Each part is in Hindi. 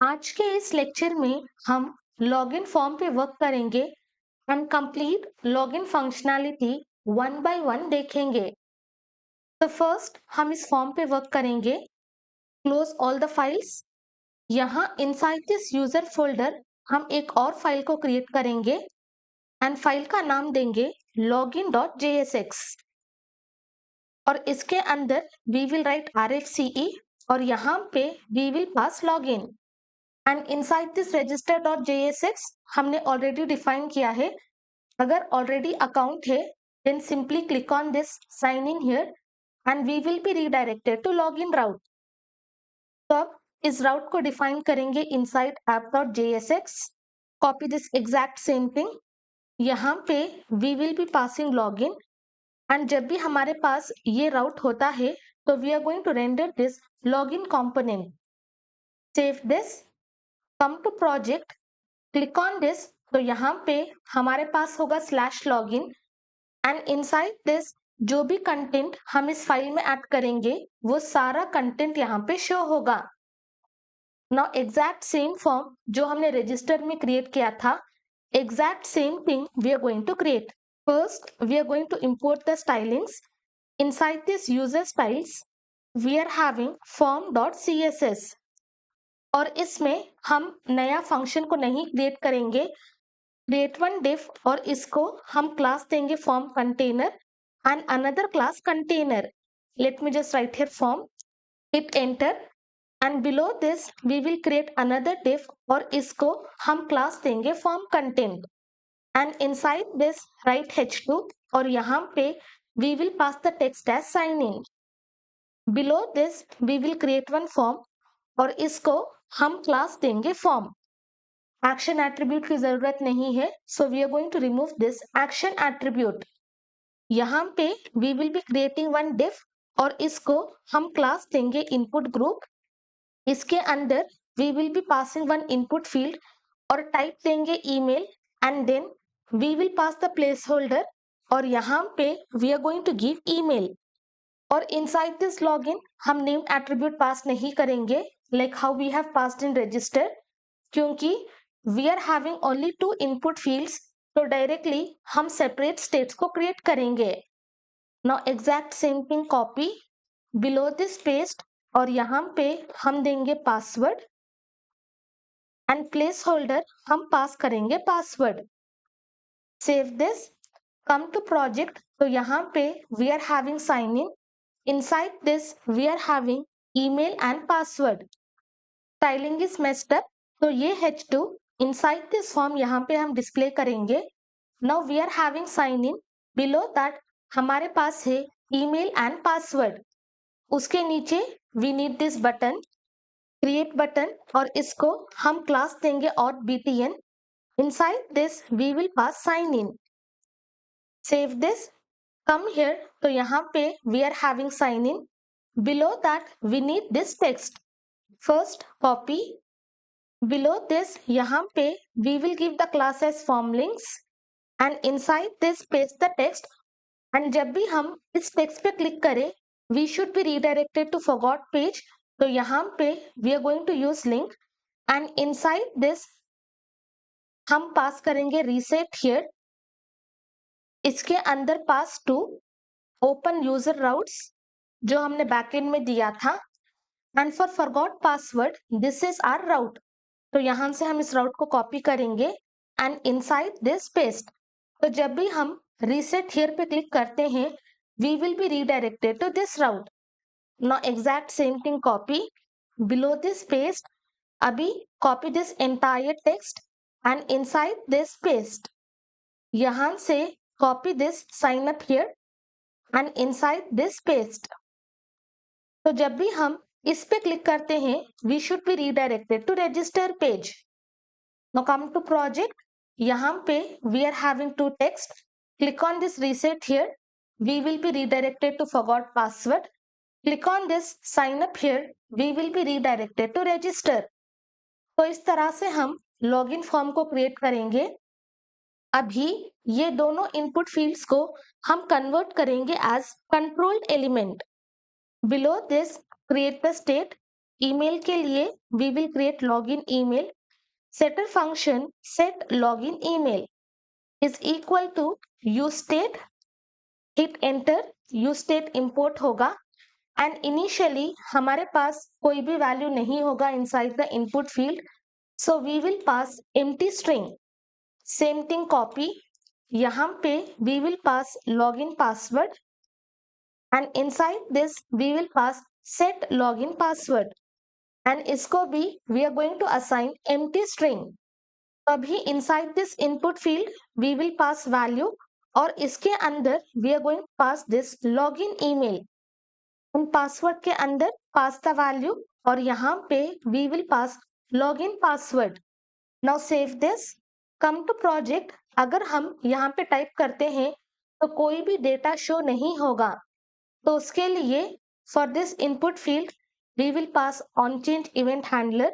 आज के इस लेक्चर में हम लॉगिन फॉर्म पे वर्क करेंगे and complete login functionality one by one देखेंगे। तो फर्स्ट हम इस फॉर्म पे वर्क करेंगे। Close all the files. यहाँ इनसाइड दिस यूजर फोल्डर हम एक और फाइल को क्रिएट करेंगे एंड फाइल का नाम देंगे login.jsx और इसके अंदर वी विल राइट RFCE और यहाँ पे we will pass login. And inside this register.jsx हमने ऑलरेडी डिफाइन किया है। अगर ऑलरेडी अकाउंट है then simply click on this sign in here and we will be redirected to login route. तो अब इस राउट को डिफाइन करेंगे इनसाइड app.jsx। Copy this exact same thing. यहाँ पे we will be passing login and जब भी हमारे पास ये राउट होता है तो we are going to render this login component. Save this, come to project, click on this. तो यहाँ पे हमारे पास होगा /login एंड इनसाइड दिस जो भी कंटेंट हम इस फाइल में ऐड करेंगे वो सारा कंटेंट यहाँ पे शो होगा। नाउ एग्जैक्ट सेम फॉर्म जो हमने रजिस्टर में क्रिएट किया था, exact same thing we are going to create. First we are going to import the stylings. Inside this user styles we are having form.css और इसमें हम नया फंक्शन को नहीं क्रिएट करेंगे। क्रिएट वन div और इसको हम क्लास देंगे form container and another class container. Let me just write here form, hit enter and below this we will create another div और इसको हम क्लास देंगे form content and inside this write h2 और यहाँ पे we will pass the text as sign in. Below this we will create one form और इसको हम क्लास देंगे फॉर्म। एक्शन एट्रीब्यूट की जरूरत नहीं है, so we are going to remove this action attribute. यहाँ पे we will be creating one div और इसको हम क्लास देंगे इनपुट ग्रुप। इसके अंदर we will be passing one input field और टाइप देंगे email and then we will pass the placeholder और यहाँ पे we are going to give email. और इनसाइड दिस लॉगिन हम नेम एट्रीब्यूट पास नहीं करेंगे like how we have passed in register, क्योंकि we are having only 2 input fields, तो डायरेक्टली हम सेपरेट स्टेट्स को क्रिएट करेंगे। Now exact same thing copy, below this paste और यहाँ पे हम देंगे पासवर्ड एंड प्लेस होल्डर हम पास करेंगे password. Save this, come to project. तो यहाँ पे we are having sign in, inside this we are having email and password. Styling is messed up, तो ये h2 इनसाइड दिस फॉर्म यहाँ पे हम डिस्प्ले करेंगे। Now we are having sign in, below that हमारे पास है ईमेल एंड पासवर्ड। उसके नीचे we need this button, create button और इसको हम क्लास देंगे और btn। Inside this we will pass sign in. Save this, come here. तो यहाँ पे we are having sign in, below that we need this text. First copy, below this यहाँ पे we will give the class as form links and inside this paste the text and जब भी हम इस text पे क्लिक करें we should be redirected to forgot page। तो यहाँ पे we are going to use link and inside this हम पास करेंगे reset here। इसके अंदर पास to open user routes जो हमने बैकएंड में दिया था and for forgot password this is our route। तो यहां से हम इस राउट को कॉपी करेंगे एंड इनसाइड दिस पेस्ट। तो जब भी हम रीसेट हियर पे क्लिक करते हैं we will be redirected to this route. Now exact same thing copy, below this paste अभी copy this entire text and inside this paste. यहां से copy this sign up here and inside this paste. तो जब भी हम इस पे क्लिक करते हैं we should be redirected to register page. Now come to project, यहाँ पे we are having 2 text, click on this reset here, we will be redirected to forgot password. Click on this sign up here, we will be redirected to register. तो इस तरह से हम लॉगिन फॉर्म को क्रिएट करेंगे। अभी ये दोनों इनपुट फील्ड्स को हम कन्वर्ट करेंगे as controlled element. Below this create the state email के लिए we will create login email. Setter function set login email is equal to usestate. Hit enter. usestate import होगा and initially हमारे पास कोई भी वैल्यू नहीं होगा inside the input field. So we will pass empty string. Same thing copy. यहाँ पे we will pass login password and inside this we will pass set login password and इसको भी we are going to assign empty string. अभी inside this input field we will pass value और इसके अंदर we are going to pass this login email. उन पासवर्ड के अंदर pass the value और यहाँ पे we will pass login password. Now save this. Come to project. अगर हम यहाँ पे टाइप करते हैं तो कोई भी डेटा शो नहीं होगा, तो उसके लिए for this input field we will pass onChange event handler,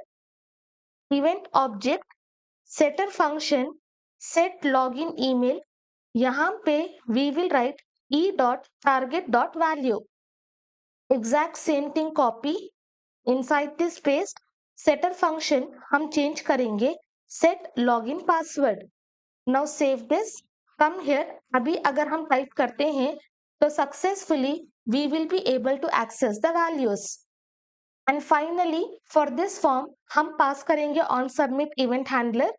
event object, setter function, set login email. यहाँ पे we will write e.target.value. Exact same thing copy. Inside this paste setter function हम change करेंगे set login password. Now save this. Come here. अभी अगर हम टाइप करते हैं तो successfully we will be able to access the values. And finally for this form हम pass करेंगे on submit event handler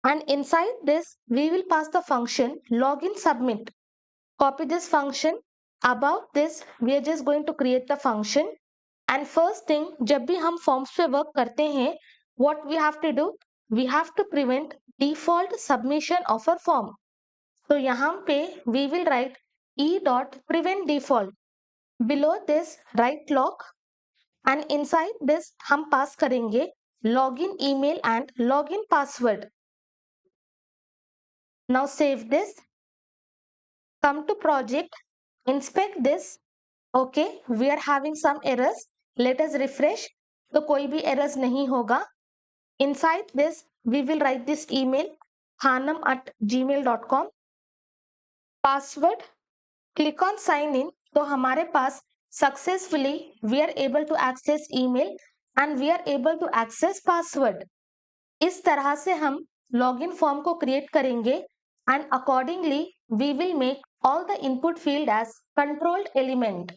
and inside this we will pass the function login submit. Copy this function. Above this we are just going to create the function and first thing जब भी हम forms पे work करते हैं what we have to do, we have to prevent default submission of a form. तो यहाँ पे we will write e.prevent default. Below this write log and inside this हम pass करेंगे login email and login password. Now save this. Come to project, inspect this. Okay, we are having some errors. Let us refresh. तो कोई भी errors नहीं होगा. Inside this we will write this email hanam@gmail.com. Password. Click on sign in. तो हमारे पास successfully we are able to access email and we are able to access password. इस तरह से हम login form को create करेंगे and accordingly we will make all the input field as controlled element.